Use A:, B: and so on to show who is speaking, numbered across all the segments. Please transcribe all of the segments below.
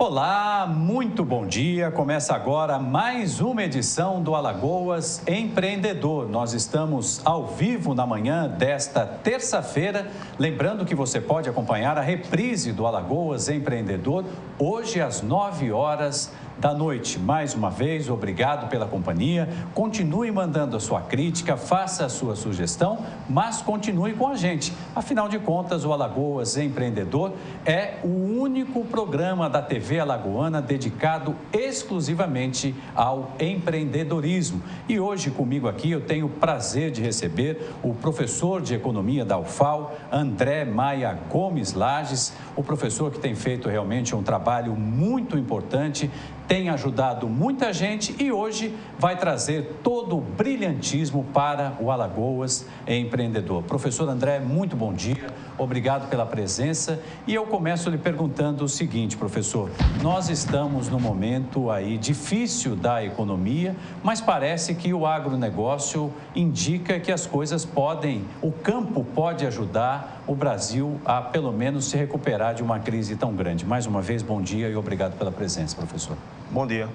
A: Olá, muito bom dia. Começa agora mais uma edição do Alagoas Empreendedor. Nós estamos ao vivo na manhã desta terça-feira. Lembrando que você pode acompanhar a reprise do Alagoas Empreendedor hoje às 9 horas da noite. Mais uma vez, obrigado pela companhia. Continue mandando a sua crítica, faça a sua sugestão, mas continue com a gente. Afinal de contas, o Alagoas Empreendedor é o único programa da TV alagoana dedicado exclusivamente ao empreendedorismo. E hoje comigo aqui eu tenho o prazer de receber o professor de economia da UFAL, André Maia Gomes Lages, o professor que tem feito realmente um trabalho muito importante, tem ajudado muita gente e hoje vai trazer todo o brilhantismo para o Alagoas Empreendedor. Professor André, muito bom dia, obrigado pela presença e eu começo lhe perguntando o seguinte, professor, nós estamos num momento aí difícil da economia, mas parece que o agronegócio indica que as coisas podem, o campo pode ajudar o Brasil a pelo menos se recuperar de uma crise tão grande. Mais uma vez, bom dia e obrigado pela presença, professor.
B: Bom dia.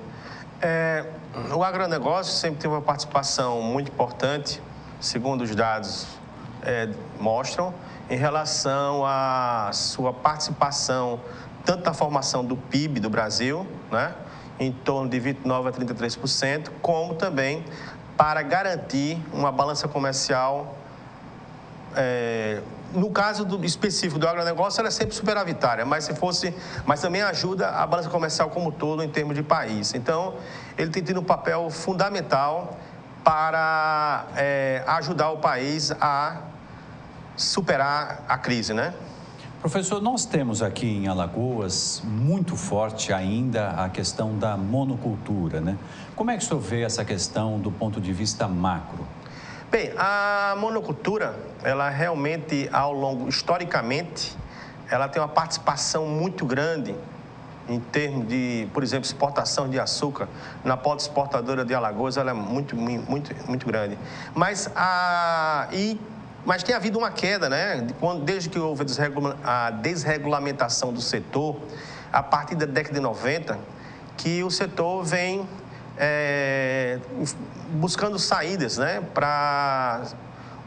B: O agronegócio sempre teve uma participação muito importante, segundo os dados mostram, em relação à sua participação, tanto na formação do PIB do Brasil, né, em torno de 29% a 33%, como também para garantir uma balança comercial. No caso específico do agronegócio, ela é sempre superavitária, mas também ajuda a balança comercial como um todo em termos de país. Então, ele tem tido um papel fundamental para ajudar o país a superar a crise, né?
A: Professor, nós temos aqui em Alagoas muito forte ainda a questão da monocultura, né? Como é que o senhor vê essa questão do ponto de vista macro?
B: Bem, a monocultura, ela realmente, historicamente, ela tem uma participação muito grande em termos de, por exemplo, exportação de açúcar. Na pauta exportadora de Alagoas, ela é muito grande. Mas tem havido uma queda, né? Desde que houve a desregulamentação do setor, a partir da década de 90, que o setor vem buscando saídas, né, para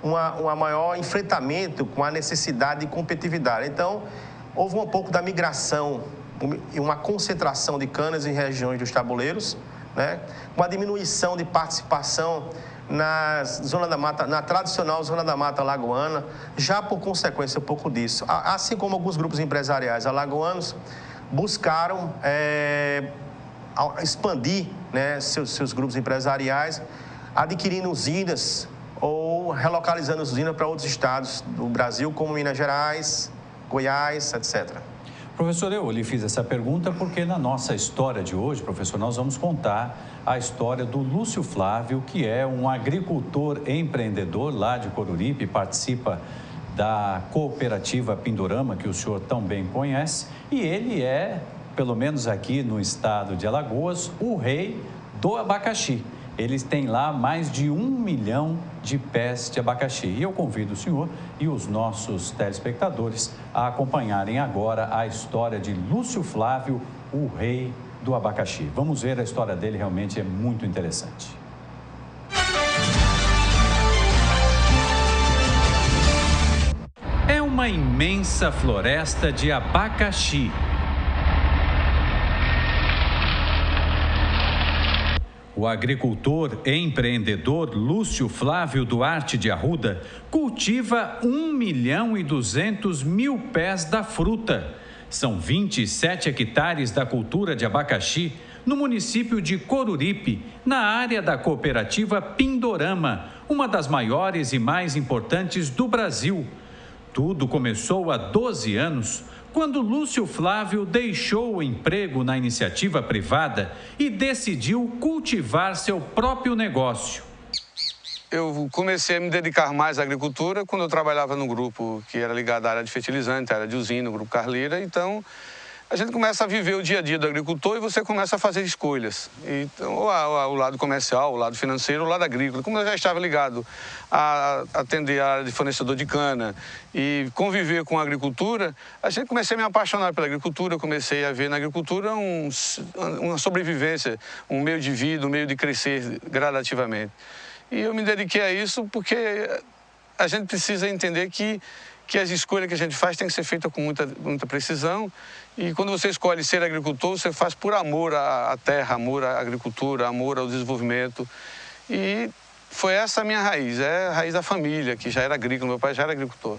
B: um maior enfrentamento com a necessidade de competitividade. Então, houve um pouco da migração e uma concentração de canas em regiões dos tabuleiros, né, com a diminuição de participação na tradicional Zona da Mata alagoana, já por consequência um pouco disso. Assim como alguns grupos empresariais alagoanos buscaram expandir, né, seus grupos empresariais, adquirindo usinas ou relocalizando usinas para outros estados do Brasil, como Minas Gerais, Goiás, etc.
A: Professor, eu lhe fiz essa pergunta porque na nossa história de hoje, professor, nós vamos contar a história do Lúcio Flávio, que é um agricultor empreendedor lá de Coruripe, participa da cooperativa Pindorama, que o senhor tão bem conhece, e ele é, pelo menos aqui no estado de Alagoas, o rei do abacaxi. Eles têm lá mais de 1 milhão de pés de abacaxi. E eu convido o senhor e os nossos telespectadores a acompanharem agora a história de Lúcio Flávio, o rei do abacaxi. Vamos ver a história dele, realmente é muito interessante. É uma imensa floresta de abacaxi. O agricultor e empreendedor Lúcio Flávio Duarte de Arruda cultiva 1.200.000 pés da fruta. São 27 hectares da cultura de abacaxi no município de Coruripe, na área da cooperativa Pindorama, uma das maiores e mais importantes do Brasil. Tudo começou há 12 anos, quando Lúcio Flávio deixou o emprego na iniciativa privada e decidiu cultivar seu próprio negócio.
C: Eu comecei a me dedicar mais à agricultura quando eu trabalhava num grupo que era ligado à área de fertilizante, à área de usina, o Grupo Carleira. Então, a gente começa a viver o dia a dia do agricultor e você começa a fazer escolhas. Então, o lado comercial, o lado financeiro, o lado agrícola. Como eu já estava ligado a atender a área de fornecedor de cana e conviver com a agricultura, a gente comecei a me apaixonar pela agricultura, comecei a ver na agricultura uma sobrevivência, um meio de vida, um meio de crescer gradativamente. E eu me dediquei a isso porque a gente precisa entender que as escolhas que a gente faz têm que ser feitas com muita precisão. E quando você escolhe ser agricultor, você faz por amor à terra, amor à agricultura, amor ao desenvolvimento. E foi essa a minha raiz, é a raiz da família, que já era agrícola, meu pai já era agricultor.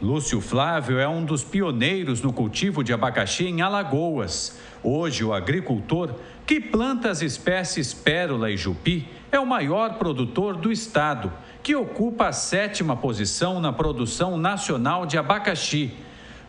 A: Lúcio Flávio é um dos pioneiros no cultivo de abacaxi em Alagoas. Hoje, o agricultor, que planta as espécies pérola e jupi, é o maior produtor do estado, que ocupa a 7ª posição na produção nacional de abacaxi.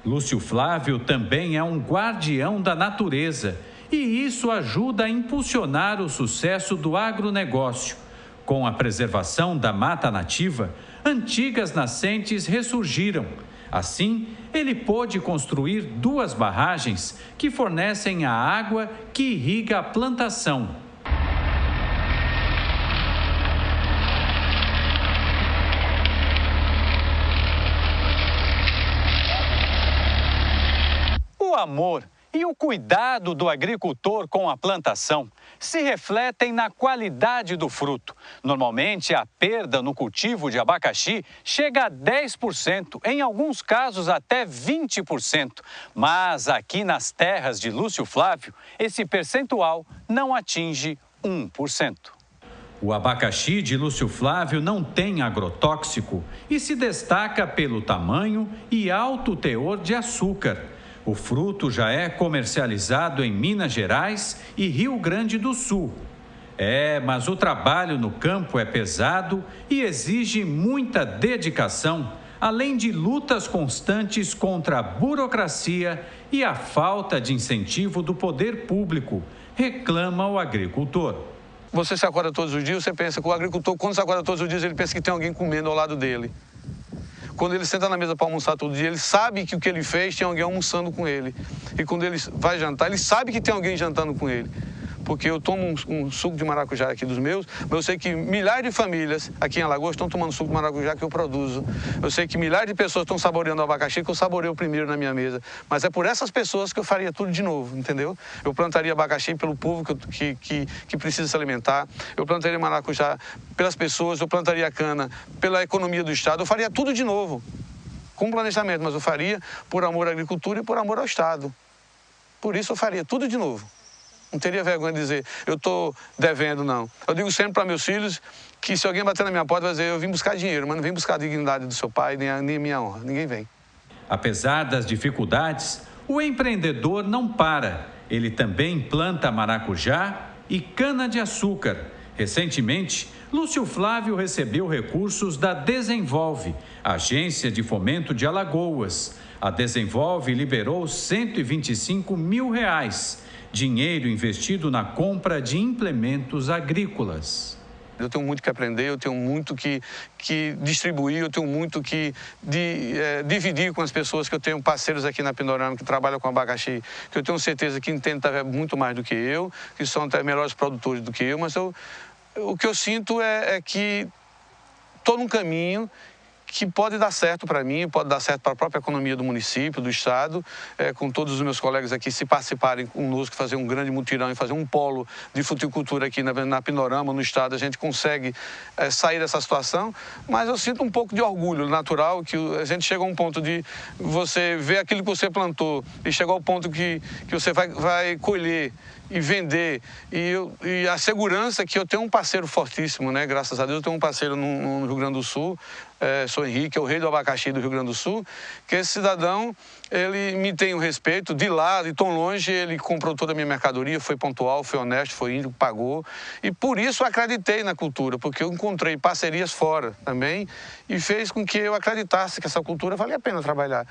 A: Lúcio Flávio também é um guardião da natureza e isso ajuda a impulsionar o sucesso do agronegócio. Com a preservação da mata nativa, antigas nascentes ressurgiram. Assim, ele pôde construir 2 barragens que fornecem a água que irriga a plantação. O amor e o cuidado do agricultor com a plantação se refletem na qualidade do fruto. Normalmente, a perda no cultivo de abacaxi chega a 10%, em alguns casos até 20%. Mas aqui nas terras de Lúcio Flávio, esse percentual não atinge 1%. O abacaxi de Lúcio Flávio não tem agrotóxico e se destaca pelo tamanho e alto teor de açúcar. O fruto já é comercializado em Minas Gerais e Rio Grande do Sul. Mas o trabalho no campo é pesado e exige muita dedicação, além de lutas constantes contra a burocracia e a falta de incentivo do poder público, reclama o agricultor.
C: Você se acorda todos os dias, você pensa que o agricultor, quando se acorda todos os dias, ele pensa que tem alguém comendo ao lado dele. Quando ele senta na mesa para almoçar todo dia, ele sabe que o que ele fez tem alguém almoçando com ele. E quando ele vai jantar, ele sabe que tem alguém jantando com ele. Porque eu tomo um suco de maracujá aqui dos meus, mas eu sei que milhares de famílias aqui em Alagoas estão tomando suco de maracujá que eu produzo. Eu sei que milhares de pessoas estão saboreando o abacaxi que eu saboreio primeiro na minha mesa. Mas é por essas pessoas que eu faria tudo de novo, entendeu? Eu plantaria abacaxi pelo povo que precisa se alimentar. Eu plantaria maracujá pelas pessoas, eu plantaria cana pela economia do estado. Eu faria tudo de novo, com planejamento, mas eu faria por amor à agricultura e por amor ao estado. Por isso eu faria tudo de novo. Não teria vergonha de dizer, eu estou devendo, não. Eu digo sempre para meus filhos que se alguém bater na minha porta, vai dizer, eu vim buscar dinheiro, mas não vim buscar a dignidade do seu pai, nem a minha honra. Ninguém vem.
A: Apesar das dificuldades, o empreendedor não para. Ele também planta maracujá e cana-de-açúcar. Recentemente, Lúcio Flávio recebeu recursos da Desenvolve, Agência de Fomento de Alagoas. A Desenvolve liberou R$125 mil. Dinheiro investido na compra de implementos agrícolas.
C: Eu tenho muito que aprender, eu tenho muito que distribuir, eu tenho muito que dividir com as pessoas, que eu tenho parceiros aqui na Pindorama que trabalham com abacaxi, que eu tenho certeza que entendem muito mais do que eu, que são até melhores produtores do que eu, mas o que eu sinto é que estou num caminho que pode dar certo para mim, pode dar certo para a própria economia do município, do estado, com todos os meus colegas aqui se participarem conosco, fazer um grande mutirão e fazer um polo de fruticultura aqui na Pindorama, no estado, a gente consegue sair dessa situação, mas eu sinto um pouco de orgulho natural, que a gente chega a um ponto de você ver aquilo que você plantou e chegar ao ponto que você vai colher e vender, e a segurança que eu tenho um parceiro fortíssimo, né? Graças a Deus eu tenho um parceiro no Rio Grande do Sul, sou Henrique, é o rei do abacaxi do Rio Grande do Sul, que esse cidadão, ele me tem um respeito, de lá, de tão longe, ele comprou toda a minha mercadoria, foi pontual, foi honesto, foi íntegro, pagou, e por isso eu acreditei na cultura, porque eu encontrei parcerias fora também, e fez com que eu acreditasse que essa cultura valia a pena trabalhar.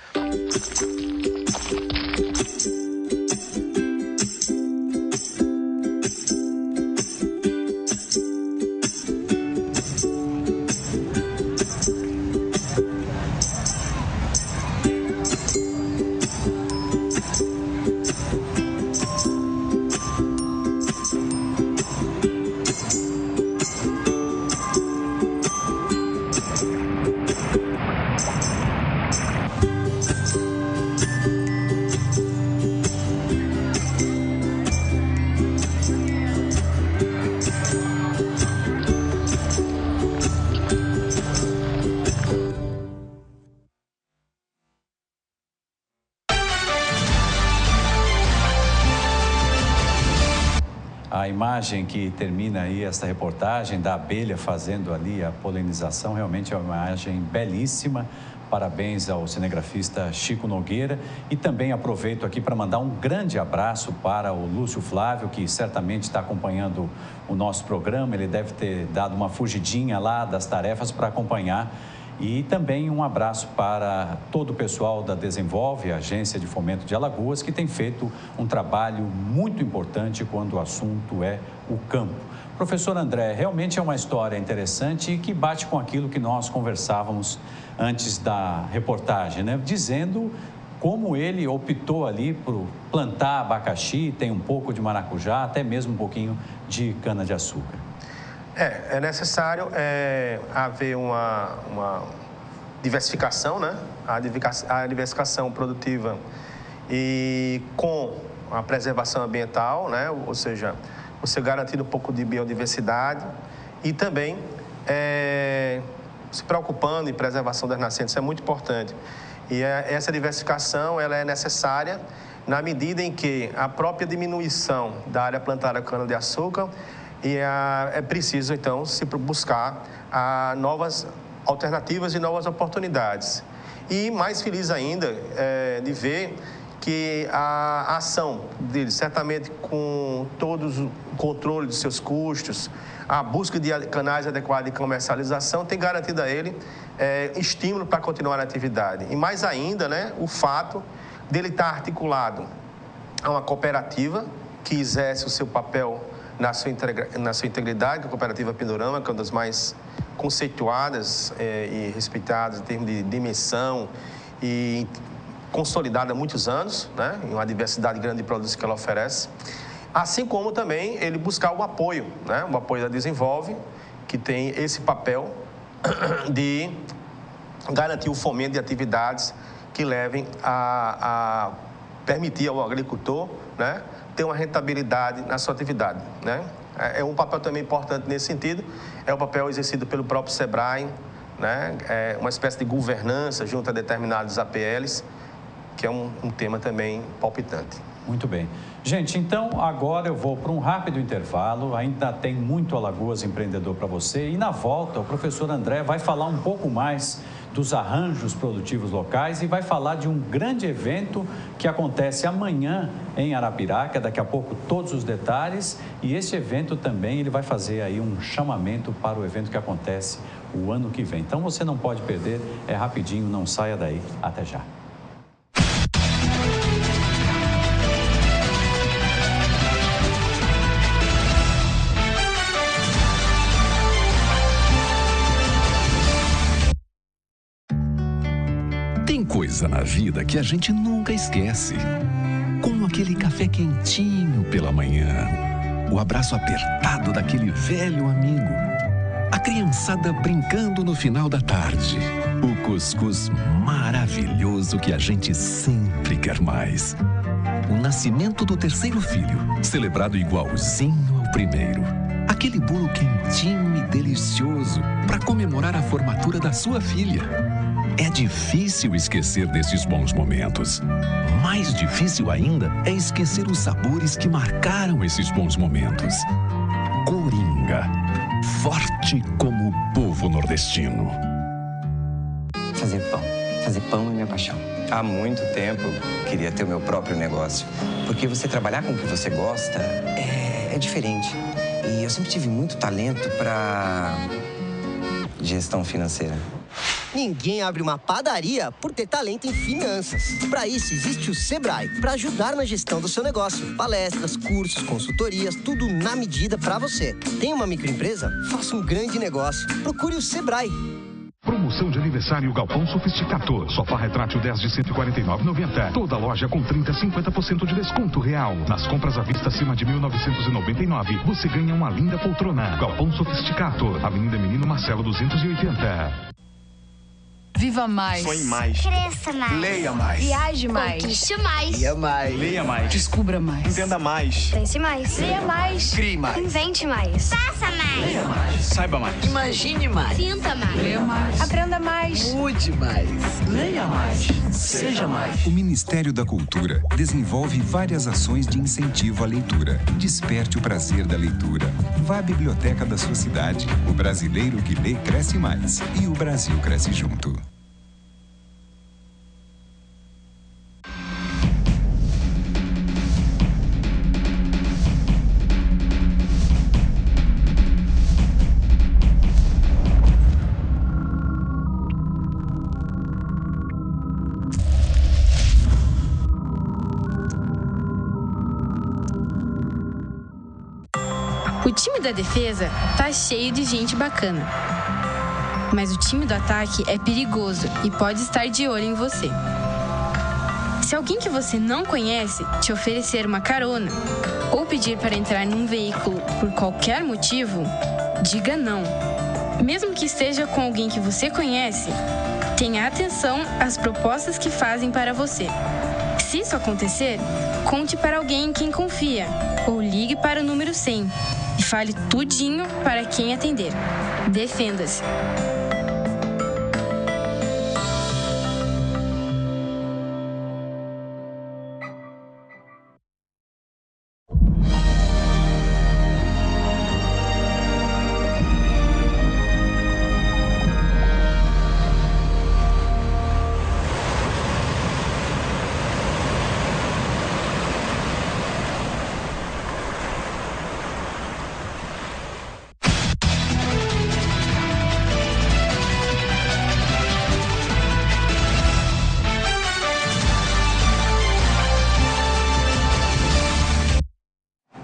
A: imagem que termina aí esta reportagem da abelha fazendo ali a polinização, realmente é uma imagem belíssima. Parabéns ao cinegrafista Chico Nogueira e também aproveito aqui para mandar um grande abraço para o Lúcio Flávio, que certamente está acompanhando o nosso programa. Ele deve ter dado uma fugidinha lá das tarefas para acompanhar. E também um abraço para todo o pessoal da Desenvolve, a Agência de Fomento de Alagoas, que tem feito um trabalho muito importante quando o assunto é o campo. Professor André, realmente é uma história interessante e que bate com aquilo que nós conversávamos antes da reportagem, né? Dizendo como ele optou ali por plantar abacaxi, tem um pouco de maracujá, até mesmo um pouquinho de cana-de-açúcar.
B: É necessário haver uma diversificação, né? A diversificação produtiva e com a preservação ambiental, né? Ou seja, você garantir um pouco de biodiversidade e também se preocupando em preservação das nascentes, é muito importante. E essa diversificação ela é necessária na medida em que a própria diminuição da área plantada cana-de-açúcar e é preciso, então, se buscar novas alternativas e novas oportunidades. E mais feliz ainda de ver que a ação dele, certamente com todos o controle dos seus custos, a busca de canais adequados de comercialização, tem garantido a ele estímulo para continuar a atividade. E mais ainda, né, o fato dele estar articulado a uma cooperativa que exerce o seu papel na sua integridade, a Cooperativa Pindorama, que é uma das mais conceituadas e respeitadas em termos de dimensão e consolidada há muitos anos, né, em uma diversidade grande de produtos que ela oferece. Assim como também ele buscar o apoio, né, o apoio da Desenvolve, que tem esse papel de garantir o fomento de atividades que levem a permitir ao agricultor, né, ter uma rentabilidade na sua atividade, né? É um papel também importante nesse sentido, é o papel exercido pelo próprio SEBRAE, né? É uma espécie de governança junto a determinados APLs, que é um tema também palpitante.
A: Muito bem. Gente, então agora eu vou para um rápido intervalo, ainda tem muito Alagoas Empreendedor para você e na volta o professor André vai falar um pouco mais dos arranjos produtivos locais e vai falar de um grande evento que acontece amanhã em Arapiraca, daqui a pouco todos os detalhes, e esse evento também ele vai fazer aí um chamamento para o evento que acontece o ano que vem. Então você não pode perder, é rapidinho, não saia daí, até já.
D: Tem coisa na vida que a gente nunca esquece. Como aquele café quentinho pela manhã, o abraço apertado daquele velho amigo, a criançada brincando no final da tarde, o cuscuz maravilhoso que a gente sempre quer mais. O nascimento do terceiro filho, celebrado igualzinho ao primeiro. Aquele bolo quentinho e delicioso para comemorar a formatura da sua filha. É difícil esquecer desses bons momentos. Mais difícil ainda é esquecer os sabores que marcaram esses bons momentos. Coringa, forte como o povo nordestino.
E: Fazer pão é minha paixão. Há muito tempo queria ter o meu próprio negócio. Porque você trabalhar com o que você gosta é diferente. E eu sempre tive muito talento para gestão financeira.
F: Ninguém abre uma padaria por ter talento em finanças. Para isso, existe o Sebrae, para ajudar na gestão do seu negócio. Palestras, cursos, consultorias, tudo na medida para você. Tem uma microempresa? Faça um grande negócio. Procure o Sebrae.
G: Promoção de aniversário Galpão Sofisticador. Sofá retrátil 10 de R$ 149,90. Toda loja com 30% a 50% de desconto real. Nas compras à vista acima de R$ 1.999, você ganha uma linda poltrona. Galpão Sofisticador, Avenida Menino Marcelo 280.
H: Viva mais.
I: Sonhe mais.
J: Cresça mais.
I: Leia mais.
J: Viaje mais. Conquiste mais.
I: Leia mais. Leia mais.
H: Descubra mais.
I: Entenda mais.
J: Pense mais. Leia mais.
I: Crie mais.
J: Invente mais. Faça mais.
I: Leia mais. Saiba mais.
J: Imagine mais. Sinta mais.
H: Leia mais.
J: Aprenda mais.
I: Mude mais. Leia mais. Seja mais.
D: O Ministério da Cultura desenvolve várias ações de incentivo à leitura. Desperte o prazer da leitura. Vá à biblioteca da sua cidade. O brasileiro que lê cresce mais. E o Brasil cresce junto.
K: O time da defesa tá cheio de gente bacana. Mas o time do ataque é perigoso e pode estar de olho em você. Se alguém que você não conhece te oferecer uma carona ou pedir para entrar num veículo por qualquer motivo, diga não. Mesmo que esteja com alguém que você conhece, tenha atenção às propostas que fazem para você. Se isso acontecer, conte para alguém em quem confia ou ligue para o número 100 e fale tudinho para quem atender. Defenda-se.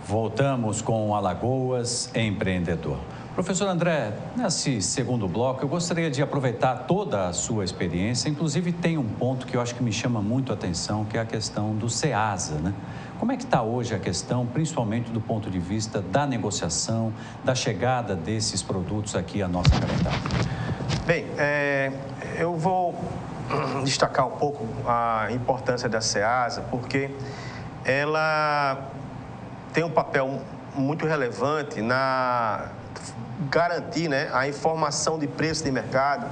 A: Voltamos com Alagoas Empreendedor. Professor André, nesse segundo bloco, eu gostaria de aproveitar toda a sua experiência. Inclusive, tem um ponto que eu acho que me chama muito a atenção, que é a questão do SEASA, né? Como é que está hoje a questão, principalmente do ponto de vista da negociação, da chegada desses produtos aqui à nossa capital?
B: Bem, eu vou destacar um pouco a importância da SEASA, porque ela tem um papel muito relevante na garantir, né, a informação de preço de mercado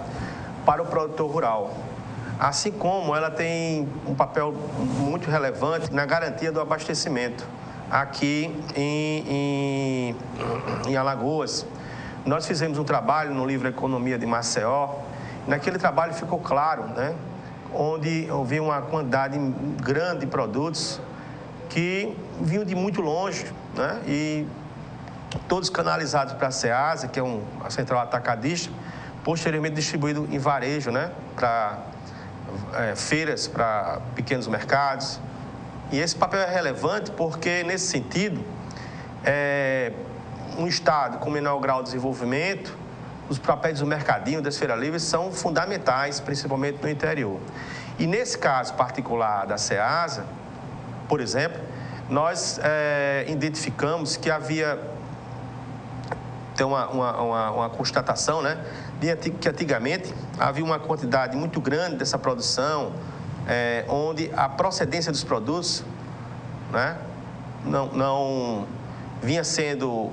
B: para o produtor rural. Assim como ela tem um papel muito relevante na garantia do abastecimento aqui em Alagoas. Nós fizemos um trabalho no livro Economia de Maceió. Naquele trabalho ficou claro, né, onde havia uma quantidade grande de produtos que vinham de muito longe, né? E todos canalizados para a SEASA, que é a central atacadista, posteriormente distribuído em varejo, né? Para feiras, para pequenos mercados. E esse papel é relevante porque, nesse sentido, um estado com menor grau de desenvolvimento, os papéis do mercadinho, das feiras livres, são fundamentais, principalmente no interior. E nesse caso particular da SEASA, por exemplo, nós identificamos que havia uma constatação, né, que antigamente havia uma quantidade muito grande dessa produção, onde a procedência dos produtos, né, não vinha sendo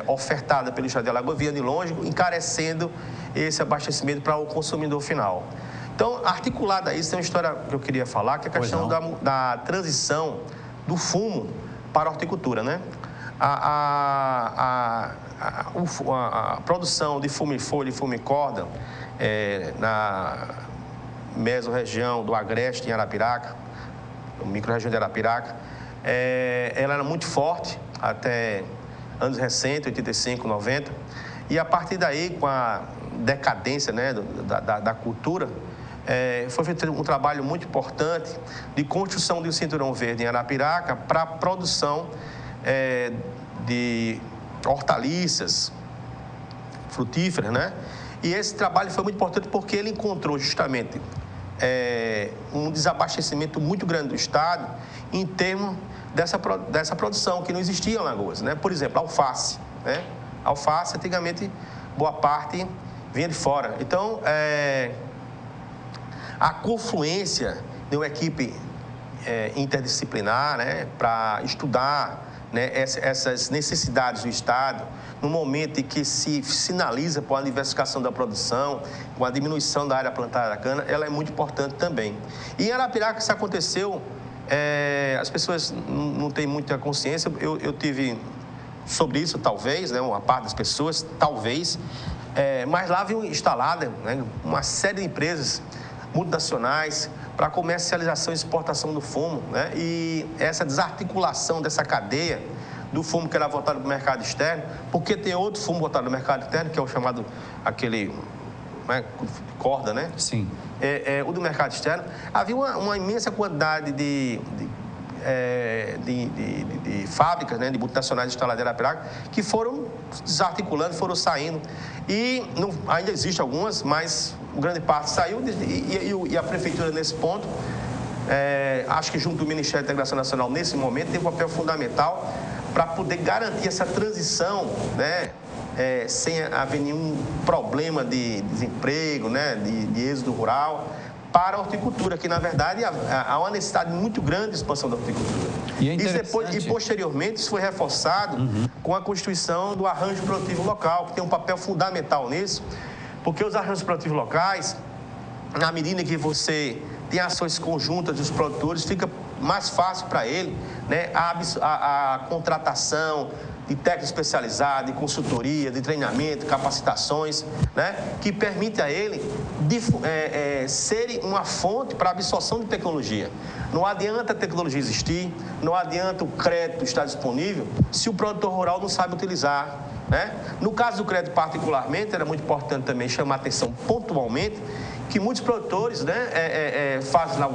B: ofertada pelo Estado de Alagoas, vinha de longe, encarecendo esse abastecimento para o consumidor final. Então, articulada a isso, tem uma história que eu queria falar, que é a questão da transição do fumo para a horticultura, né? A produção de fumifolha e fumicorda na mesorregião do Agreste, em Arapiraca, micro-região de Arapiraca, ela era muito forte até anos recentes, 85, 90, e a partir daí, com a decadência, né, da cultura, foi feito um trabalho muito importante de construção de um cinturão verde em Arapiraca para a produção de hortaliças frutíferas, né? E esse trabalho foi muito importante porque ele encontrou justamente um desabastecimento muito grande do Estado em termos dessa produção que não existia em Alagoas, né? Por exemplo, alface, né? Alface, antigamente, boa parte vinha de fora. Então, a confluência de uma equipe interdisciplinar, né, para estudar, né, essas necessidades do Estado, no momento em que se sinaliza por uma diversificação da produção, com a diminuição da área plantada da cana, ela é muito importante também. E em Arapiraca isso aconteceu, as pessoas não têm muita consciência, eu tive sobre isso, talvez, né, uma parte das pessoas, talvez, mas lá haviam instalada, né, uma série de empresas multinacionais para comercialização e exportação do fumo, né? E essa desarticulação dessa cadeia do fumo que era voltado para o mercado externo, porque tem outro fumo voltado no mercado interno, que é o chamado, aquele, né, corda, né?
A: Sim.
B: O do mercado externo. Havia uma imensa quantidade de fábricas, né, de multinacionais instaladas em Arapiraca, que foram desarticulando, foram saindo. E ainda existem algumas, mas grande parte saiu e a Prefeitura, nesse ponto, acho que junto do Ministério da Integração Nacional, nesse momento, tem um papel fundamental para poder garantir essa transição, né, sem haver nenhum problema de desemprego, né, de êxodo rural, para a horticultura, que, na verdade, há uma necessidade muito grande de expansão da horticultura. E posteriormente, isso foi reforçado com a constituição do arranjo produtivo local, que tem um papel fundamental nisso, porque os arranjos produtivos locais, na medida que você tem ações conjuntas dos produtores, fica mais fácil para ele, né, a contratação de técnico especializado, de consultoria, de treinamento, capacitações, né, que permite a ele ser uma fonte para a absorção de tecnologia. Não adianta a tecnologia existir, não adianta o crédito estar disponível se o produtor rural não sabe utilizar, né? No caso do crédito particularmente, era muito importante também chamar a atenção pontualmente que muitos produtores, né, fazem lá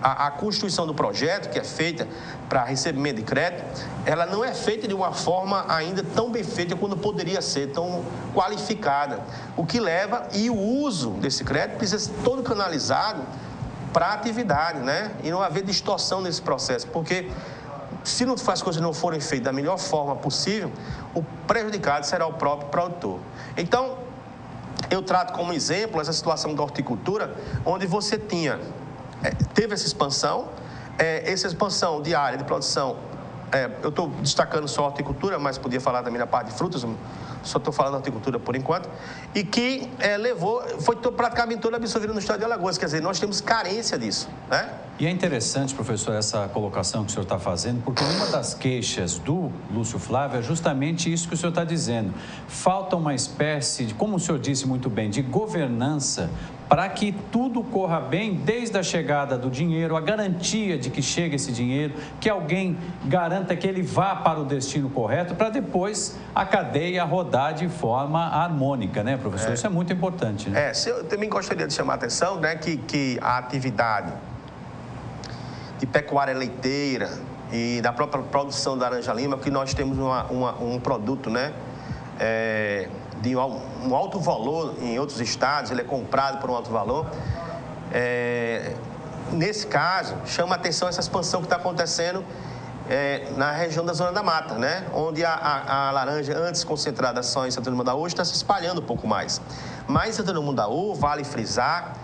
B: a constituição do projeto, que é feita para recebimento de crédito, ela não é feita de uma forma ainda tão bem feita quanto poderia ser, tão qualificada. O que leva, e o uso desse crédito precisa ser todo canalizado para a atividade, né? E não haver distorção nesse processo, porque se as coisas não forem feitas da melhor forma possível, o prejudicado será o próprio produtor. Então, eu trato como exemplo essa situação da horticultura, onde você teve essa expansão de área de produção. Eu estou destacando só a horticultura, mas podia falar também da parte de frutas, só estou falando da horticultura por enquanto, e que foi praticamente toda absorvida no estado de Alagoas, quer dizer, nós temos carência disso, né?
A: E é interessante, professor, essa colocação que o senhor está fazendo, porque uma das queixas do Lúcio Flávio é justamente isso que o senhor está dizendo. Falta uma espécie de, como o senhor disse muito bem, de governança para que tudo corra bem desde a chegada do dinheiro, a garantia de que chegue esse dinheiro, que alguém garanta que ele vá para o destino correto, para depois a cadeia rodar de forma harmônica, né, professor? Isso é muito importante, né?
B: Eu também gostaria de chamar a atenção, né, que a atividade de pecuária leiteira e da própria produção da laranja-lima, que nós temos um produto, né, de um alto valor em outros estados, ele é comprado por um alto valor. Nesse caso, chama a atenção essa expansão que está acontecendo na região da Zona da Mata, né, onde a laranja, antes concentrada só em Santana do Mundaú, está se espalhando um pouco mais. Mas em Santana do Mundaú, vale frisar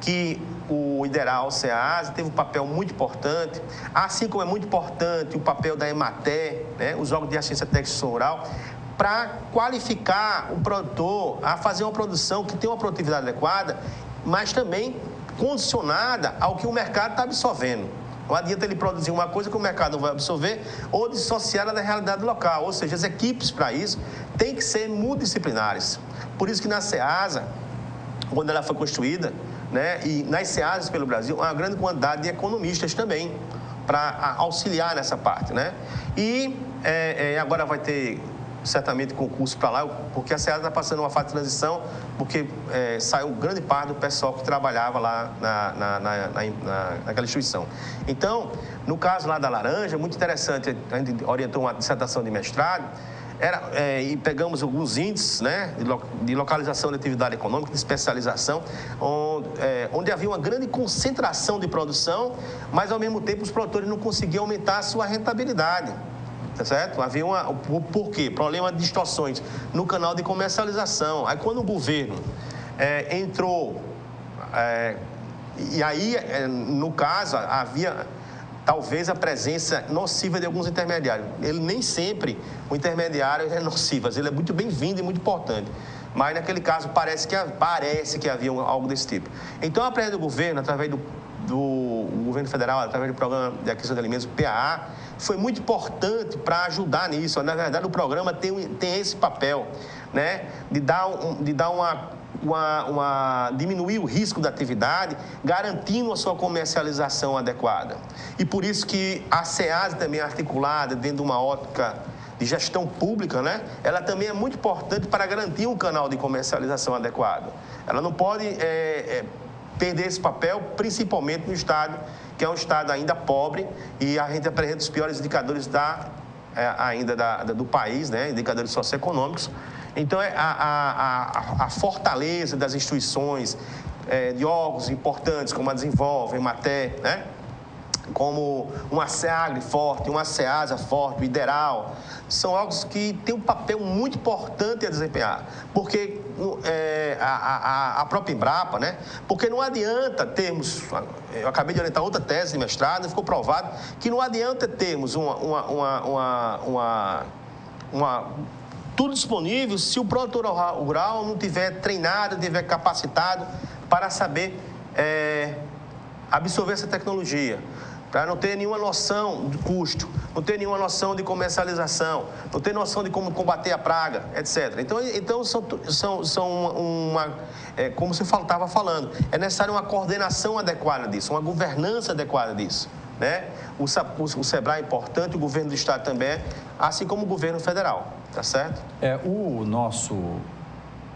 B: que o Ideral Ceasa teve um papel muito importante, assim como é muito importante o papel da Emater, né, os órgãos de assistência técnica rural, para qualificar o produtor a fazer uma produção que tem uma produtividade adequada, mas também condicionada ao que o mercado está absorvendo. Não adianta ele produzir uma coisa que o mercado não vai absorver ou dissociada da realidade local. Ou seja, as equipes para isso têm que ser multidisciplinares. Por isso que na Ceasa, quando ela foi construída, né, e nas Ceasas pelo Brasil, uma grande quantidade de economistas também, para auxiliar nessa parte, né? E agora vai ter certamente concurso para lá, porque a Ceasa está passando uma fase de transição, porque saiu grande parte do pessoal que trabalhava lá naquela instituição. Então, no caso lá da laranja, muito interessante, a gente orientou uma dissertação de mestrado, e pegamos alguns índices, né, de localização de atividade econômica, de especialização, onde havia uma grande concentração de produção, mas ao mesmo tempo os produtores não conseguiam aumentar a sua rentabilidade. Tá certo? Havia por quê? Problema de distorções no canal de comercialização. Aí quando o governo entrou E aí, no caso, havia talvez a presença nociva de alguns intermediários. Ele nem sempre, o intermediário é nocivo, ele é muito bem-vindo e muito importante. Mas, naquele caso, parece que havia algo desse tipo. Então, a presença do governo, através do governo federal, através do Programa de Aquisição de Alimentos, o PAA, foi muito importante para ajudar nisso. Na verdade, o programa tem esse papel, né, de diminuir o risco da atividade, garantindo a sua comercialização adequada. E por isso que a SEASE também é articulada dentro de uma ótica de gestão pública, né? Ela também é muito importante para garantir um canal de comercialização adequado. Ela não pode perder esse papel, principalmente no estado, que é um estado ainda pobre, e a gente apresenta os piores indicadores do país, né? Indicadores socioeconômicos. Então, a fortaleza das instituições, de órgãos importantes, como a Desenvolve, a Emater, né? Como uma SEAGRE forte, uma SEASA forte, o IDERAL, são órgãos que têm um papel muito importante a desempenhar. Porque a própria Embrapa, né? Porque não adianta termos... Eu acabei de orientar outra tese de mestrado e ficou provado que não adianta termos tudo disponível se o produtor rural não tiver treinado, não tiver capacitado para saber absorver essa tecnologia, para não ter nenhuma noção de custo, não ter nenhuma noção de comercialização, não ter noção de como combater a praga, etc. Então como você estava falando, é necessário uma coordenação adequada disso, uma governança adequada disso, né? O SEBRAE é importante, o governo do estado também, assim como o governo federal, tá certo?
A: O nosso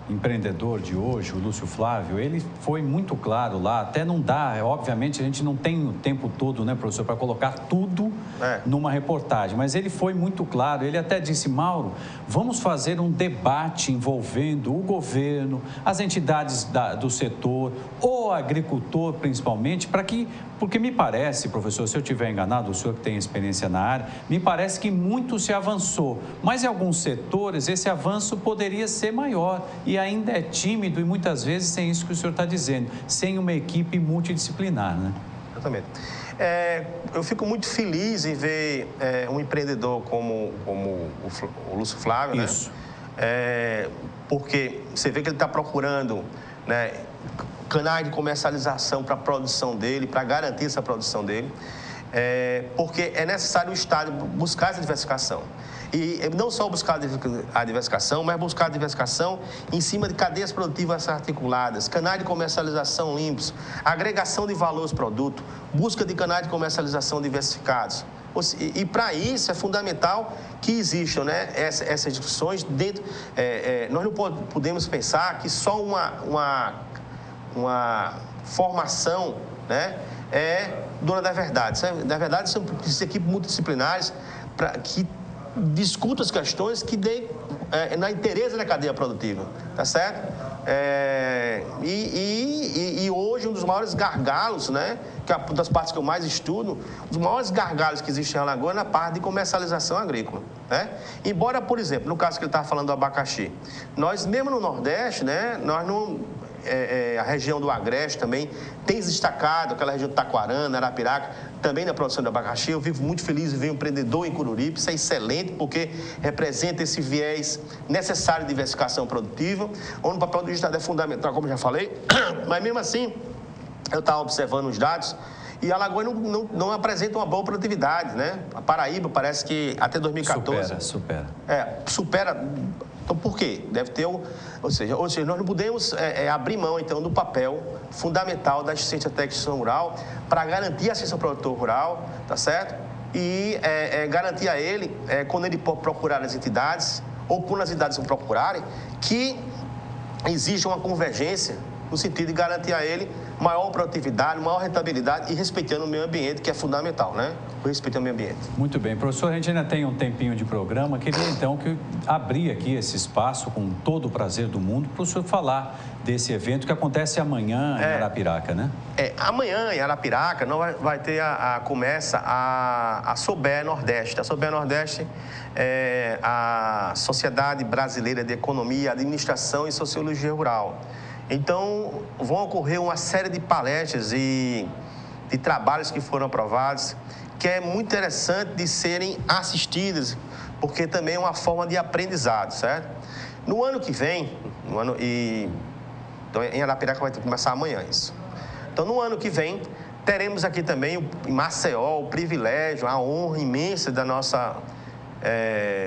A: empreendedor de hoje, o Lúcio Flávio, ele foi muito claro lá, até não dá, obviamente a gente não tem o tempo todo, né, professor, para colocar tudo numa reportagem, mas ele foi muito claro, ele até disse, Mauro, vamos fazer um debate envolvendo o governo, as entidades do setor, o agricultor principalmente, porque me parece, professor, se eu estiver enganado, o senhor que tem experiência na área, me parece que muito se avançou, mas em alguns setores esse avanço poderia ser maior e ainda é tímido e muitas vezes tem isso que o senhor está dizendo, sem uma equipe multidisciplinar, né?
B: Exatamente. Eu fico muito feliz em ver um empreendedor como o Lúcio Flávio,
A: isso,
B: né? Porque você vê que ele está procurando, né, canais de comercialização para a produção dele, para garantir essa produção dele, porque é necessário o Estado buscar essa diversificação. E não só buscar a diversificação, mas buscar a diversificação em cima de cadeias produtivas articuladas, canais de comercialização limpos, agregação de valor aos produtos, busca de canais de comercialização diversificados. E para isso é fundamental que existam, né, essas discussões dentro. Nós não podemos pensar que só uma formação, né, é dona da verdade. Na verdade, são equipes multidisciplinares que discutam as questões que deem na interesse da cadeia produtiva, tá certo? E hoje um dos maiores gargalos, né, que é uma das partes que eu mais estudo, os maiores gargalos que existem em Alagoas é na parte de comercialização agrícola, né? Embora, por exemplo, no caso que ele estava falando do abacaxi, nós mesmo no Nordeste, né, nós não... a região do Agreste também tem se destacado, aquela região de Taquarana, Arapiraca, também na produção de abacaxi. Eu vivo muito feliz de ver um empreendedor em Coruripe, isso é excelente, porque representa esse viés necessário de diversificação produtiva, onde o papel do Estado é fundamental, como já falei, mas mesmo assim, eu estava observando os dados, e Alagoas não apresenta uma boa produtividade, né? A Paraíba parece que até 2014...
A: Supera.
B: Supera... Então, por quê? Deve ter ou seja, nós não podemos abrir mão, então, do papel fundamental da assistência técnica rural para garantir a assistência ao produtor rural, tá certo? E garantir a ele, quando ele pode procurar as entidades, ou quando as entidades vão procurarem, que exija uma convergência no sentido de garantir a ele maior produtividade, maior rentabilidade e respeitando o meio ambiente, que é fundamental, né? O respeito ao meio ambiente.
A: Muito bem. Professor, a gente ainda tem um tempinho de programa. Queria, então, abrir aqui esse espaço com todo o prazer do mundo para o senhor falar desse evento que acontece amanhã em Arapiraca, né?
B: Amanhã em Arapiraca vai ter começa a SOBER Nordeste. A SOBER Nordeste é a Sociedade Brasileira de Economia, Administração e Sociologia Rural. Então, vão ocorrer uma série de palestras e de trabalhos que foram aprovados, que é muito interessante de serem assistidas, porque também é uma forma de aprendizado, certo? No ano que vem, então, em Arapiraca vai começar amanhã isso. Então, no ano que vem, teremos aqui também, em Maceió, o privilégio, a honra imensa da nossa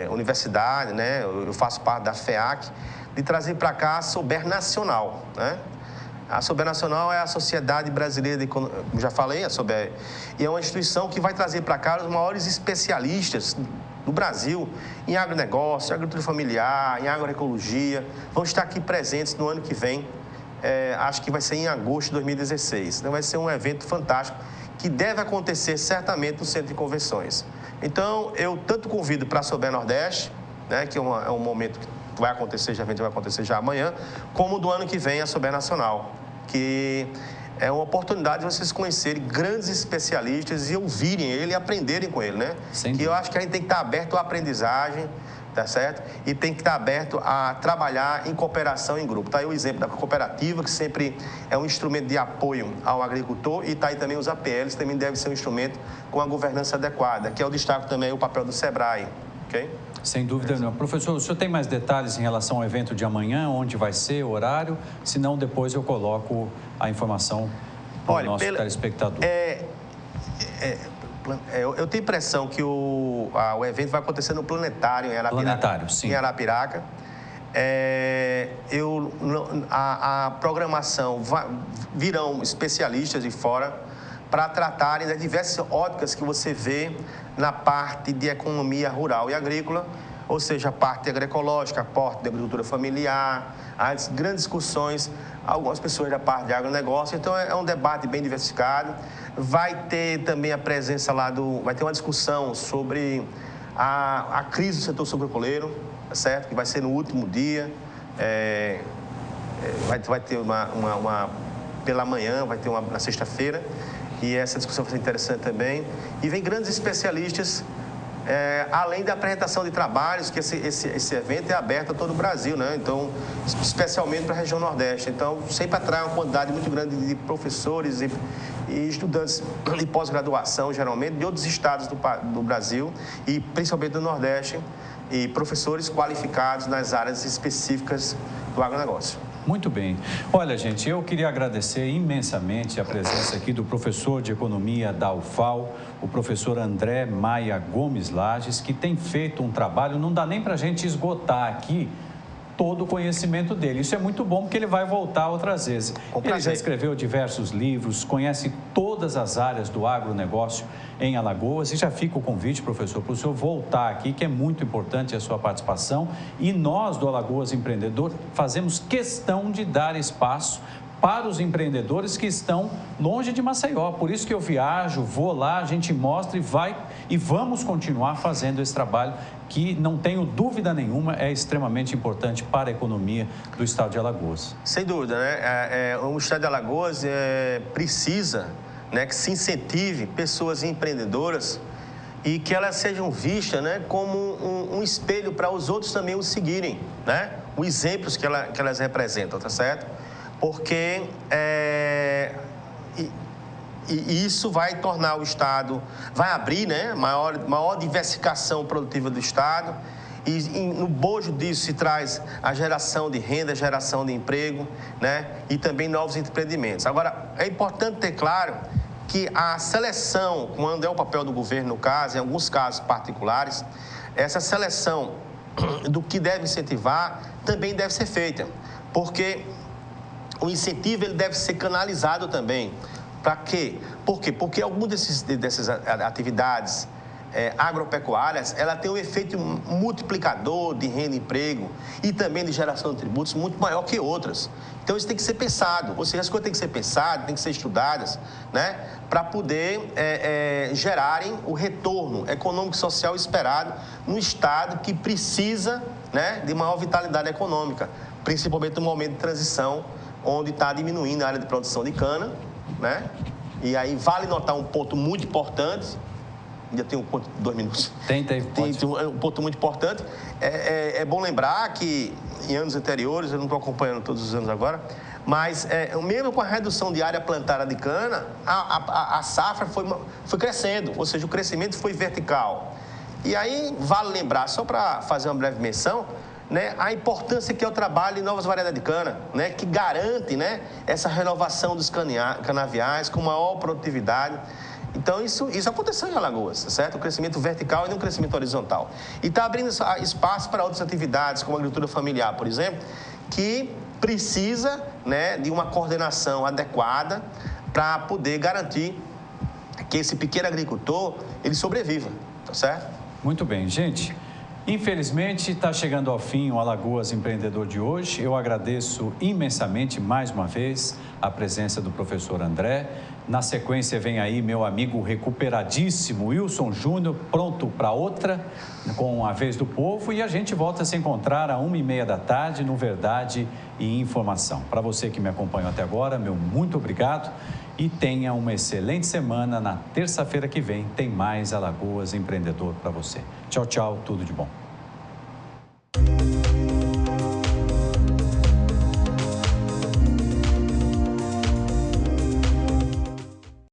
B: universidade, né? Eu faço parte da FEAC, de trazer para cá a Sober Nacional, né? A Sober Nacional é a Sociedade Brasileira de Economia, já falei, a Sober, e é uma instituição que vai trazer para cá os maiores especialistas do Brasil em agronegócio, agricultura familiar, em agroecologia, vão estar aqui presentes no ano que vem, acho que vai ser em agosto de 2016. Então, vai ser um evento fantástico que deve acontecer certamente no Centro de Convenções. Então, eu tanto convido para a Sober Nordeste, né, que é um momento que vai acontecer, já vai acontecer já amanhã, como do ano que vem a Sober Nacional, que é uma oportunidade de vocês conhecerem grandes especialistas e ouvirem ele e aprenderem com ele, né? Que eu acho que a gente tem que estar aberto à aprendizagem, tá certo? E tem que estar aberto a trabalhar em cooperação em grupo. Está aí o exemplo da cooperativa, que sempre é um instrumento de apoio ao agricultor, e está aí também os APLs, também deve ser um instrumento com a governança adequada, que é o destaque também o papel do SEBRAE, ok?
A: Sem dúvida nenhuma. Professor, o senhor tem mais detalhes em relação ao evento de amanhã, onde vai ser, o horário? Senão, depois eu coloco a informação para o nosso telespectador.
B: Eu tenho a impressão que o evento vai acontecer no Planetário, em Arapiraca.
A: Planetário, sim.
B: Em Arapiraca. A programação, virão especialistas de fora para tratarem das diversas óticas que você vê na parte de economia rural e agrícola, ou seja, a parte agroecológica, a parte de agricultura familiar, as grandes discussões, algumas pessoas da parte de agronegócio. Então, é um debate bem diversificado. Vai ter também a presença lá vai ter uma discussão sobre a crise do setor sucroalcooleiro, tá certo? Que vai ser no último dia. Vai ter pela manhã, vai ter uma na sexta-feira. E essa discussão vai ser interessante também. E vem grandes especialistas, além da apresentação de trabalhos, que esse evento é aberto a todo o Brasil, né? Então, especialmente para a região Nordeste. Então, sempre atrai uma quantidade muito grande de professores e estudantes de pós-graduação, geralmente, de outros estados do Brasil e principalmente do Nordeste, e professores qualificados nas áreas específicas do agronegócio.
A: Muito bem. Olha, gente, eu queria agradecer imensamente a presença aqui do professor de Economia da UFAL, o professor André Maia Gomes Lages, que tem feito um trabalho, não dá nem para a gente esgotar aqui todo o conhecimento dele. Isso é muito bom, porque ele vai voltar outras vezes. Ele já escreveu diversos livros, conhece todas as áreas do agronegócio em Alagoas, e já fica o convite, professor, para o senhor voltar aqui, que é muito importante a sua participação, e nós do Alagoas Empreendedor fazemos questão de dar espaço para os empreendedores que estão longe de Maceió. Por isso que eu viajo, vou lá, a gente mostra e vamos continuar fazendo esse trabalho que, não tenho dúvida nenhuma, é extremamente importante para a economia do estado de Alagoas.
B: Sem dúvida, né? O estado de Alagoas precisa, né, que se incentive pessoas empreendedoras e que elas sejam vistas, né, como um espelho para os outros também os seguirem, né? Os exemplos que elas representam, tá certo? Porque isso vai tornar o Estado, vai abrir, né, maior diversificação produtiva do Estado, e no bojo disso se traz a geração de renda, geração de emprego, né, e também novos empreendimentos. Agora, é importante ter claro que a seleção, quando é o papel do governo, no caso, em alguns casos particulares, essa seleção do que deve incentivar também deve ser feita, porque o incentivo ele deve ser canalizado também. Para quê? Por quê? Porque algumas dessas atividades agropecuárias, ela tem um efeito multiplicador de renda e emprego e também de geração de tributos muito maior que outras. Então, isso tem que ser pensado. Ou seja, as coisas têm que ser pensadas, têm que ser estudadas, né, para poder gerarem o retorno econômico e social esperado no Estado que precisa, né, de maior vitalidade econômica, principalmente no momento de transição, onde está diminuindo a área de produção de cana, né? E aí vale notar um ponto muito importante, ainda tem 2 minutos. Tem um ponto muito importante. É bom lembrar que em anos anteriores, eu não estou acompanhando todos os anos agora, Mas mesmo com a redução de área plantada de cana, a safra foi crescendo, ou seja, o crescimento foi vertical. E aí vale lembrar, só para fazer uma breve menção, né, a importância que é o trabalho em novas variedades de cana, né, que garante, né, essa renovação dos canaviais com maior produtividade. Então, isso aconteceu em Alagoas, certo? O crescimento vertical e não o crescimento horizontal. E está abrindo espaço para outras atividades, como a agricultura familiar, por exemplo, que precisa, né, de uma coordenação adequada para poder garantir que esse pequeno agricultor, ele sobreviva, tá certo?
A: Muito bem, gente. Infelizmente, está chegando ao fim o Alagoas Empreendedor de hoje. Eu agradeço imensamente, mais uma vez, a presença do professor André. Na sequência, vem aí meu amigo recuperadíssimo Wilson Júnior, pronto para outra, com a Vez do Povo. E a gente volta a se encontrar às 1h30 da tarde no Verdade e Informação. Para você que me acompanhou até agora, meu muito obrigado. E tenha uma excelente semana. Na terça-feira que vem tem mais Alagoas Empreendedor para você. Tchau, tchau, tudo de bom.